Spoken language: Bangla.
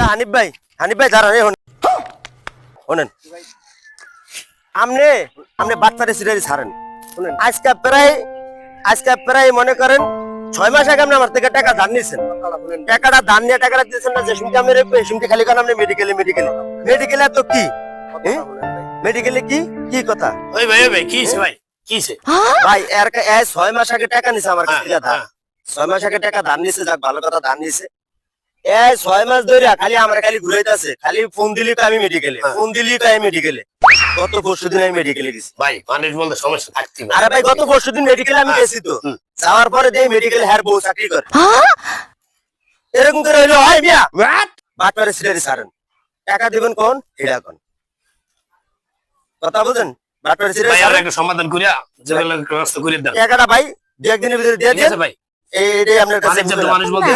হানিফ ভাই দাঁড়ান শোনেন আপনি বাচ্চারে সিরিয়ালি ছাড়েন শুনেন আজকে প্রায় মনে করেন 6 মাস আগে আপনি আমার থেকে টাকা ধার নিয়েছেন টাকাটা ধার নিয়ে টাকাটা দিয়েছেন না যে শুনতে আপনি শুনতে খালি কারণ আপনি মেডিকেলে তো কি মেডিকেলে কি কথা ওই ভাই কি হইছে ভাই কি হইছে ভাই এর 6 মাস আগে টাকা নিছে আমার কাছ থেকে ধার 6 মাস আগে টাকা ধার নিছে যাক ভালো কথা ধার নিছে 6 মাস ধরে খালি আমার খালি ঘুরাইতেছে খালি ফোন দিলি তো আমি মেডিকেলে গত পরশুদিন আমি মেডিকেলে গেছি ভাই মানুষ বলতে সমস্যা থাকতে পারে আরে ভাই গত পরশুদিন মেডিকেলে আমি গেছি তো যাওয়ার পরে দেই মেডিকেল হেয়ার বউ চাকরি করে এরকম করে হইলো হয় মিয়া বাটপারে সিলেরি সারেন টাকা দিবেন কোন এটা কোন কথা বুঝেন বাটপারে সিলেরি ভাই আমরা একটা সমাধান করিয়া যেগুলো ব্যবস্থা করে দেন টাকাটা ভাই 2 একদিনের ভিতরে দিয়ে ঠিক দেন আছে ভাই এইটাই আপনার কাছে মানুষ বলতে